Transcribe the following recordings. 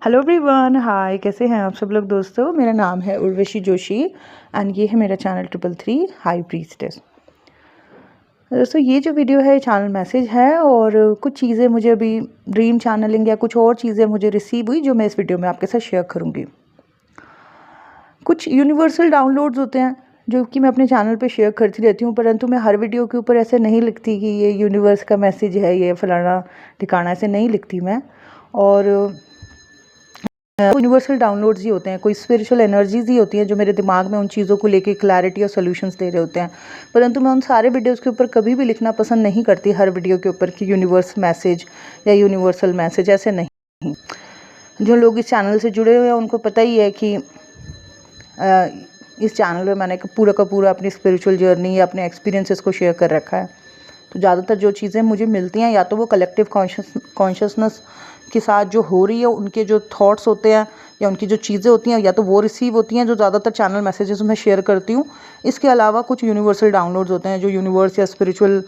Hello everyone, हाय। कैसे हैं आप सब लोग दोस्तों। मेरा नाम है उर्वशी जोशी एंड ये है मेरा चैनल 333 हाई प्रीस्टेस। दोस्तों, ये जो वीडियो है चैनल मैसेज है और कुछ चीज़ें मुझे अभी ड्रीम चैनलिंग या कुछ और चीज़ें मुझे रिसीव हुई जो मैं इस वीडियो में आपके साथ शेयर करूँगी। कुछ यूनिवर्सल डाउनलोड्स होते हैं जो कि मैं अपने चैनल पे शेयर करती रहती हूँ, परंतु मैं हर वीडियो के ऊपर ऐसे नहीं लिखती कि ये यूनिवर्स का मैसेज है, ये फलाना ठिकाना, ऐसे नहीं लिखती मैं। और यूनिवर्सल डाउनलोड्स ही होते हैं, कोई स्पिरिचुअल एनर्जीज ही होती हैं जो मेरे दिमाग में उन चीज़ों को लेके क्लैरिटी और सॉल्यूशंस दे रहे होते हैं। परंतु मैं उन सारे वीडियोस के ऊपर कभी भी लिखना पसंद नहीं करती, हर वीडियो के ऊपर कि यूनिवर्स मैसेज या यूनिवर्सल मैसेज, ऐसे नहीं। जो लोग इस चैनल से जुड़े हुए हैं उनको पता ही है कि इस चैनल में मैंने पूरा का पूरा अपनी स्पिरिचुअल जर्नी या अपने एक्सपीरियंसेस को शेयर कर रखा है। तो ज़्यादातर जो चीज़ें मुझे मिलती हैं या तो वो कलेक्टिव कॉन्शियसनेस के साथ जो हो रही है, उनके जो थॉट्स होते हैं या उनकी जो चीज़ें होती हैं, या तो वो रिसीव होती हैं जो ज़्यादातर चैनल मैसेजेस में शेयर करती हूँ। इसके अलावा कुछ यूनिवर्सल डाउनलोड्स होते हैं जो यूनिवर्स या स्पिरिचुअल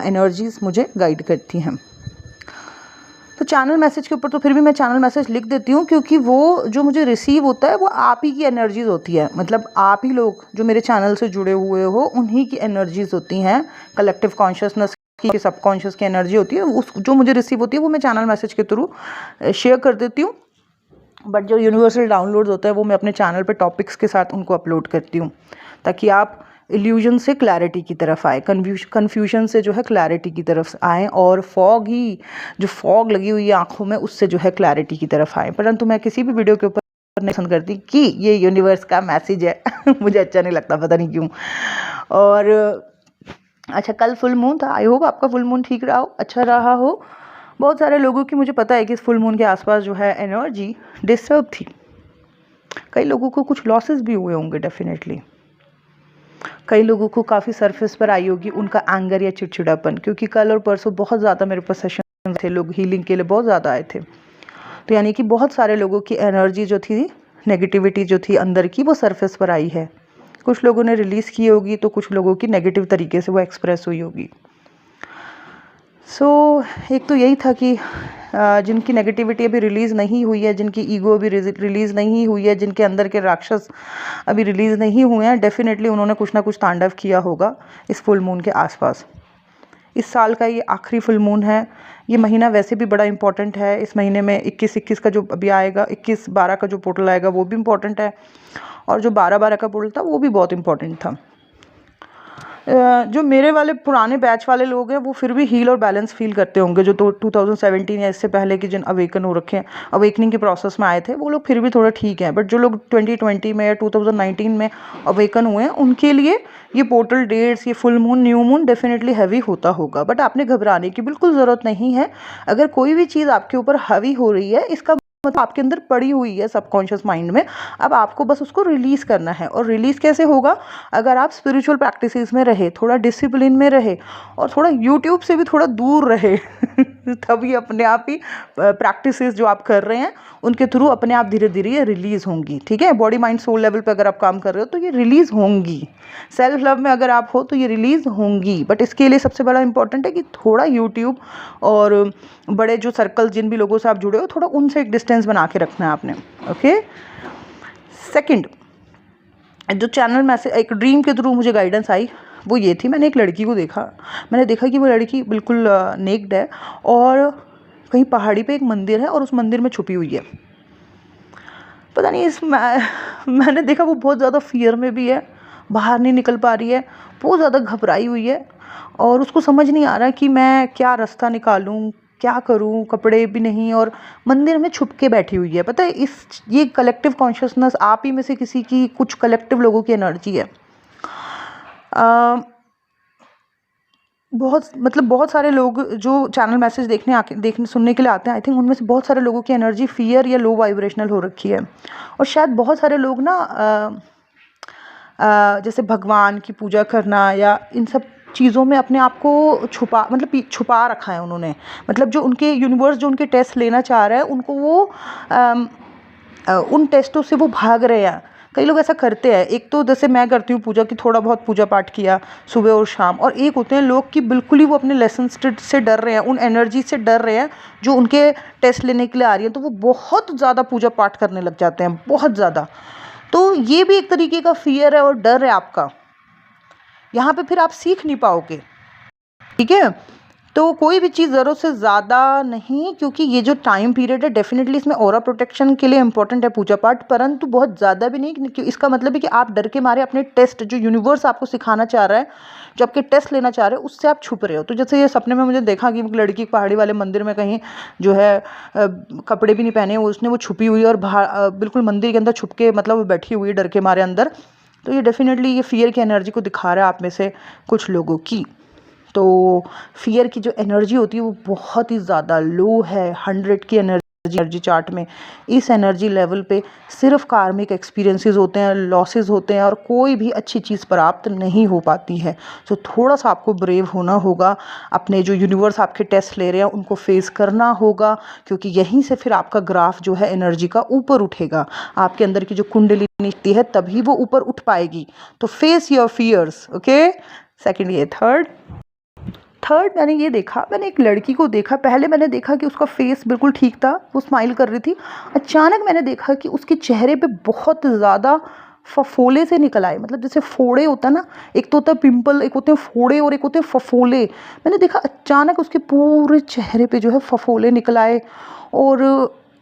एनर्जीज मुझे गाइड करती हैं। तो चैनल मैसेज के ऊपर तो फिर भी मैं चैनल मैसेज लिख देती हूँ, क्योंकि वो जो मुझे रिसीव होता है वो आप ही की एनर्जीज होती है। मतलब आप ही लोग जो मेरे चैनल से जुड़े हुए हो उन्हीं की एनर्जीज होती हैं, कलेक्टिव कॉन्शियसनेस की, सबकॉन्शियस की एनर्जी होती है। उस जो मुझे रिसीव होती है वो मैं चैनल मैसेज के थ्रू शेयर कर देती हूँ। बट जो यूनिवर्सल डाउनलोड्स होता है वो मैं अपने चैनल पे टॉपिक्स के साथ उनको अपलोड करती हूँ, ताकि आप इल्यूजन से क्लैरिटी की तरफ आए, कन्फ्यूजन से जो है क्लैरिटी की तरफ आएँ, और जो फॉग लगी हुई है आँखों में, उससे जो है क्लैरिटी की तरफ आएँ। परंतु मैं किसी भी वीडियो के ऊपर नहीं पसंद करती कि ये यूनिवर्स का मैसेज है मुझे अच्छा नहीं लगता, पता नहीं क्यों। और अच्छा, कल फुल मून था, आई होप आपका फुल मून ठीक रहा हो, अच्छा रहा हो। बहुत सारे लोगों की मुझे पता है कि इस फुल मून के आसपास जो है एनर्जी डिस्टर्ब थी। कई लोगों को कुछ लॉसेस भी हुए होंगे डेफिनेटली। कई लोगों को काफ़ी सरफेस पर आई होगी उनका एंगर या चिड़चिड़ापन, क्योंकि कल और परसों बहुत ज़्यादा मेरे पास सेशन थे, लोग हीलिंग के लिए बहुत ज़्यादा आए थे। तो यानी कि बहुत सारे लोगों की एनर्जी जो थी, नेगेटिविटी जो थी अंदर की, वो सरफेस पर आई है। कुछ लोगों ने रिलीज़ की होगी तो कुछ लोगों की नेगेटिव तरीके से वो एक्सप्रेस हुई होगी। एक तो यही था कि जिनकी नेगेटिविटी अभी रिलीज़ नहीं हुई है, जिनकी ईगो अभी रिलीज़ नहीं हुई है, जिनके अंदर के राक्षस अभी रिलीज़ नहीं हुए हैं, डेफिनेटली उन्होंने कुछ ना कुछ तांडव किया होगा इस फुल मून के आसपास। इस साल का ये आखिरी फुल मून है। ये महीना वैसे भी बड़ा इंपॉर्टेंट है। इस महीने में 21 का जो अभी आएगा, 21-12 का जो पोर्टल आएगा वो भी इम्पॉर्टेंट है, और जो 12-12 का पोर्टल था वो भी बहुत इंपॉर्टेंट था। जो मेरे वाले पुराने बैच वाले लोग हैं वो फिर भी हील और बैलेंस फील करते होंगे, जो 2017 या इससे पहले के जिन अवेकन हो रखे हैं, अवेकनिंग के प्रोसेस में आए थे, वो लोग फिर भी थोड़ा ठीक है। बट जो लोग 2020 में या 2019 में अवेकन हुए हैं, उनके लिए ये पोर्टल डेट्स, ये full moon, new moon definitely heavy होता होगा। बट आपने घबराने की बिल्कुल ज़रूरत नहीं है। अगर कोई भी चीज़ आपके ऊपर हैवी हो रही है, इसका मतलब आपके अंदर पड़ी हुई है सबकॉन्शियस माइंड में। अब आपको बस उसको रिलीज़ करना है। और रिलीज़ कैसे होगा? अगर आप स्पिरिचुअल प्रैक्टिसेस में रहे, थोड़ा डिसिप्लिन में रहे, और थोड़ा यूट्यूब से भी थोड़ा दूर रहे तभी अपने आप ही प्रैक्टिसेस जो आप कर रहे हैं उनके थ्रू अपने आप धीरे धीरे ये रिलीज़ होंगी। ठीक है, बॉडी माइंड सोल लेवल पे अगर आप काम कर रहे हो तो ये रिलीज़ होंगी। सेल्फ लव में अगर आप हो तो ये रिलीज़ होंगी। बट इसके लिए सबसे बड़ा इंपॉर्टेंट है कि थोड़ा यूट्यूब और बड़े जो सर्कल, जिन भी लोगों से आप जुड़े हो, थोड़ा उनसे एक डिस्टेंस बना के रखना है आपने। ओके। सेकंड, जो चैनल मैसेज एक ड्रीम के थ्रू मुझे गाइडेंस आई वो ये थी। मैंने एक लड़की को देखा। मैंने देखा कि वो लड़की बिल्कुल नेक्ड है और कहीं पहाड़ी पे एक मंदिर है और उस मंदिर में छुपी हुई है। पता नहीं मैंने देखा वो बहुत ज़्यादा फियर में भी है, बाहर नहीं निकल पा रही है, बहुत ज़्यादा घबराई हुई है, और उसको समझ नहीं आ रहा कि मैं क्या रास्ता निकालूं, क्या करूं, कपड़े भी नहीं, और मंदिर में छुप के बैठी हुई है। पता है, ये कलेक्टिव कॉन्शियसनेस आप ही में से किसी की, कुछ कलेक्टिव लोगों की एनर्जी है। बहुत सारे लोग जो चैनल मैसेज देखने सुनने के लिए आते हैं, आई थिंक उनमें से बहुत सारे लोगों की एनर्जी फियर या लो वाइब्रेशनल हो रखी है। और शायद बहुत सारे लोग ना जैसे भगवान की पूजा करना या इन सब चीज़ों में अपने आप को छुपा रखा है उन्होंने। मतलब जो उनके यूनिवर्स जो उनके टेस्ट लेना चाह रहा है, उनको वो उन टेस्टों से वो भाग रहे हैं, कई लोग ऐसा करते हैं, एक तो जैसे मैं करती हूँ पूजा की, थोड़ा बहुत पूजा पाठ किया सुबह और शाम, और एक होते हैं लोग कि बिल्कुल ही वो अपने लेसन से डर रहे हैं, उन एनर्जी से डर रहे हैं जो उनके टेस्ट लेने के लिए आ रही है, तो वो बहुत ज़्यादा पूजा पाठ करने लग जाते हैं, बहुत ज़्यादा। तो ये भी एक तरीके का फियर है और डर है आपका, यहाँ पे फिर आप सीख नहीं पाओगे, ठीक है। तो कोई भी चीज़ ज़रूरत से ज़्यादा नहीं, क्योंकि ये जो टाइम पीरियड है डेफिनेटली इसमें ऑरा प्रोटेक्शन के लिए इंपॉर्टेंट है पूजा पाठ, परंतु बहुत ज़्यादा भी नहीं, क्योंकि इसका मतलब है कि आप डर के मारे अपने टेस्ट जो यूनिवर्स आपको सिखाना चाह रहा है, जो आपके टेस्ट लेना चाह रहे हो, उससे आप छुप रहे हो। तो जैसे ये सपने में मुझे देखा कि एक लड़की पहाड़ी वाले मंदिर में कहीं जो है कपड़े भी नहीं पहने, उसने वो छुपी हुई और बिल्कुल मंदिर के अंदर छुप के मतलब वो बैठी हुई डर के मारे अंदर। तो ये डेफिनेटली ये फियर की एनर्जी को दिखा रहा है आप में से कुछ लोगों की। तो फियर की जो एनर्जी होती है वो बहुत ही ज़्यादा लो है, 100 की एनर्जी चार्ट में। इस एनर्जी लेवल पे सिर्फ कार्मिक एक्सपीरियंसेस होते हैं, लॉसेस होते हैं, और कोई भी अच्छी चीज़ प्राप्त नहीं हो पाती है। तो थोड़ा सा आपको ब्रेव होना होगा, अपने जो यूनिवर्स आपके टेस्ट ले रहे हैं उनको फेस करना होगा, क्योंकि यहीं से फिर आपका ग्राफ जो है एनर्जी का ऊपर उठेगा। आपके अंदर की जो कुंडलिनी शक्ति है तभी वो ऊपर उठ पाएगी। तो face your fears, okay. Second, ये थर्ड मैंने ये देखा, मैंने एक लड़की को देखा। पहले मैंने देखा कि उसका फेस बिल्कुल ठीक था, वो स्माइल कर रही थी। अचानक मैंने देखा कि उसके चेहरे पे बहुत ज़्यादा फफोले से निकल आए, मतलब जैसे फोड़े होता है ना, एक तो होता है पिंपल, एक होते हैं फोड़े और एक होते हैं फफोले। मैंने देखा अचानक उसके पूरे चेहरे पे जो है फफोले निकल आए, और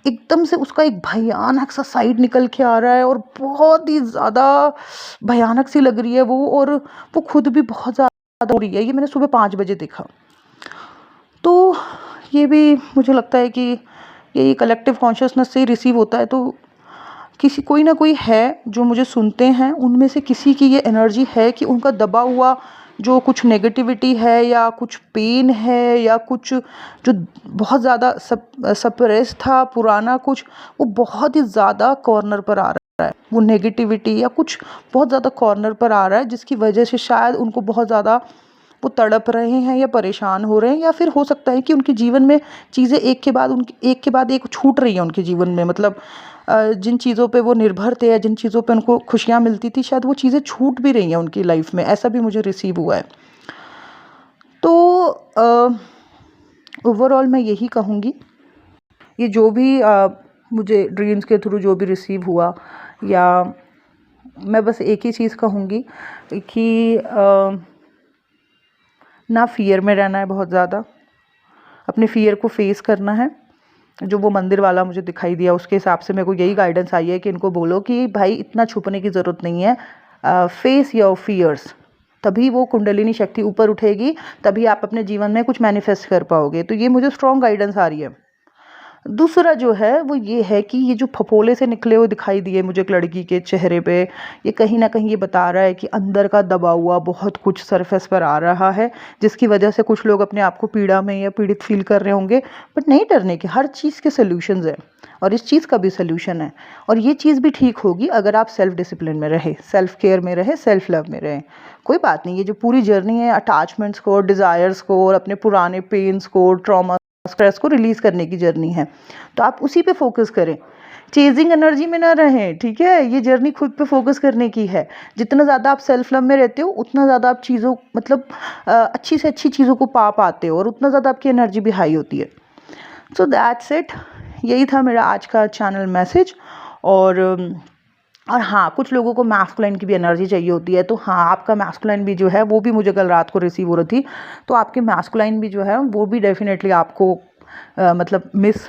एकदम से उसका एक भयानक सा साइड निकल के आ रहा है, और बहुत ही ज़्यादा भयानक सी लग रही है वो, और वो खुद भी बहुत ज़्यादा हो रही है। ये मैंने सुबह 5 बजे देखा। तो ये भी मुझे लगता है कि ये कलेक्टिव कॉन्शियसनेस से ही रिसीव होता है। तो किसी कोई ना कोई है जो मुझे सुनते हैं, उनमें से किसी की ये एनर्जी है कि उनका दबा हुआ जो कुछ नेगेटिविटी है, या कुछ पेन है, या कुछ जो बहुत ज़्यादा सप्रेस था पुराना कुछ, वो बहुत ही ज़्यादा कॉर्नर पर आ रहा है। वो नेगेटिविटी या कुछ बहुत ज़्यादा कॉर्नर पर आ रहा है, जिसकी वजह से शायद उनको बहुत ज़्यादा वो तड़प रहे हैं या परेशान हो रहे हैं, या फिर हो सकता है कि उनके जीवन में चीज़ें एक के बाद एक छूट रही हैं उनके जीवन में। मतलब जिन चीज़ों पे वो निर्भर थे या जिन चीज़ों पे उनको खुशियाँ मिलती थी, शायद वो चीज़ें छूट भी रही हैं उनकी लाइफ में, ऐसा भी मुझे रिसीव हुआ है। तो ओवरऑल मैं यही कहूँगी, ये जो भी मुझे ड्रीम्स के थ्रू जो भी रिसीव हुआ, या मैं बस एक ही चीज़ कहूँगी कि ना फियर में रहना है बहुत ज़्यादा, अपने फियर को फेस करना है। जो वो मंदिर वाला मुझे दिखाई दिया, उसके हिसाब से मेरे को यही गाइडेंस आई है कि इनको बोलो कि भाई इतना छुपने की ज़रूरत नहीं है, फेस योर फियर्स, तभी वो कुंडलिनी शक्ति ऊपर उठेगी, तभी आप अपने जीवन में कुछ मैनिफेस्ट कर पाओगे। तो ये मुझे स्ट्रॉन्ग गाइडेंस आ रही है। दूसरा जो है वो ये है कि ये जो फफोले से निकले हुए दिखाई दिए मुझे एक लड़की के चेहरे पे, ये कहीं ना कहीं ये बता रहा है कि अंदर का दबा हुआ बहुत कुछ सरफेस पर आ रहा है, जिसकी वजह से कुछ लोग अपने आप को पीड़ा में या पीड़ित फील कर रहे होंगे। बट नहीं डरने के, हर चीज़ के सोल्यूशंस हैं, और इस चीज़ का भी सोल्यूशन है। और ये चीज़ भी ठीक होगी अगर आप सेल्फ डिसिप्लिन में रहे, सेल्फ केयर में रहे, सेल्फ लव में रहे। कोई बात नहीं, ये जो पूरी जर्नी है अटैचमेंट्स को, डिज़ायर्स को, और अपने पुराने पेन्स को, ट्रॉमा, स्ट्रेस को रिलीज़ करने की जर्नी है, तो आप उसी पे फोकस करें, चेजिंग एनर्जी में ना रहें, ठीक है। ये जर्नी खुद पे फोकस करने की है। जितना ज़्यादा आप सेल्फ लव में रहते हो, उतना ज़्यादा आप चीज़ों मतलब अच्छी से अच्छी चीज़ों को पा पाते हो, और उतना ज़्यादा आपकी एनर्जी भी हाई होती है। सो दैट्स इट, यही था मेरा आज का चैनल मैसेज। और हाँ, कुछ लोगों को मैस्कुलाइन की भी एनर्जी चाहिए होती है, तो हाँ, आपका मैस्कुलाइन भी जो है वो भी मुझे कल रात को रिसीव हो रही थी। तो आपके मैस्कुलाइन भी जो है वो भी डेफिनेटली आपको मतलब मिस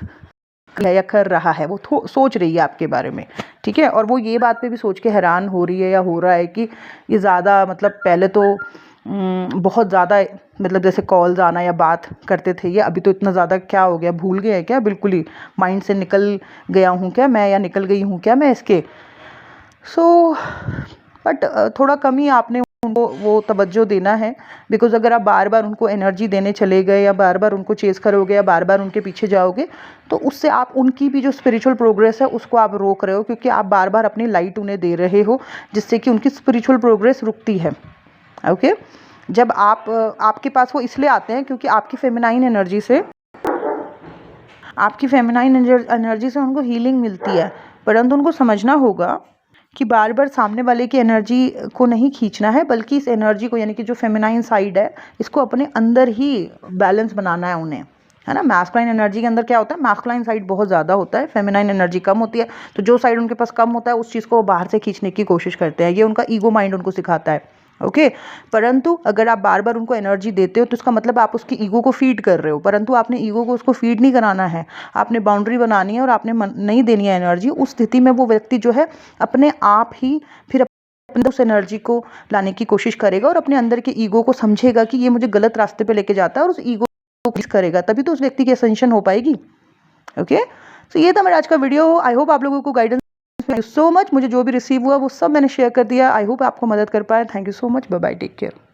या कर रहा है, वो सोच रही है आपके बारे में, ठीक है। और वो ये बात पे भी सोच के हैरान हो रही है या हो रहा है कि ये ज़्यादा मतलब पहले तो बहुत ज़्यादा मतलब जैसे कॉल्स आना या बात करते थे, ये अभी तो इतना ज़्यादा क्या हो गया, भूल गए हैं क्या, बिल्कुल ही माइंड से निकल गया हूँ क्या मैं, या निकल गई हूँ क्या मैं इसके। बट थोड़ा कम ही आपने उनको वो तवज्जो देना है, बिकॉज़ अगर आप बार बार उनको एनर्जी देने चले गए, या बार बार उनको चेज़ करोगे, या बार बार उनके पीछे जाओगे, तो उससे आप उनकी भी जो स्पिरिचुअल प्रोग्रेस है उसको आप रोक रहे हो, क्योंकि आप बार बार अपनी लाइट उन्हें दे रहे हो, जिससे कि उनकी स्पिरिचुअल प्रोग्रेस रुकती है। ओके, जब आपके पास वो इसलिए आते हैं क्योंकि आपकी फेमिनाइन एनर्जी से उनको हीलिंग मिलती है, परंतु उनको समझना होगा कि बार बार सामने वाले की एनर्जी को नहीं खींचना है, बल्कि इस एनर्जी को, यानी कि जो फेमिनाइन साइड है, इसको अपने अंदर ही बैलेंस बनाना है उन्हें, है ना। मैस्कुलाइन एनर्जी के अंदर क्या होता है, मैस्कुलाइन साइड बहुत ज़्यादा होता है, फेमिनाइन एनर्जी कम होती है। तो जो साइड उनके पास कम होता है उस चीज़ को वो बाहर से खींचने की कोशिश करते हैं, ये उनका ईगो माइंड उनको सिखाता है। ओके परंतु अगर आप बार बार उनको एनर्जी देते हो तो इसका मतलब आप उसकी ईगो को फीड कर रहे हो, परंतु आपने ईगो को उसको फीड नहीं कराना है, आपने बाउंड्री बनानी है और आपने नहीं देनी है एनर्जी। उस स्थिति में वो व्यक्ति जो है अपने आप ही फिर उस एनर्जी को लाने की कोशिश करेगा और अपने अंदर के ईगो को समझेगा कि ये मुझे गलत रास्ते पे लेके जाता है, और उस ईगो को पीस करेगा, तभी तो उस व्यक्ति की असेंशन हो पाएगी। ओके तो ये था मेरा आज का वीडियो। आई होप आप लोगों को guidance, thank you so much. मुझे जो भी रिसीव हुआ वो सब मैंने शेयर कर दिया। आई होप आपको मदद कर पाया। Thank you so much. Bye bye, take care.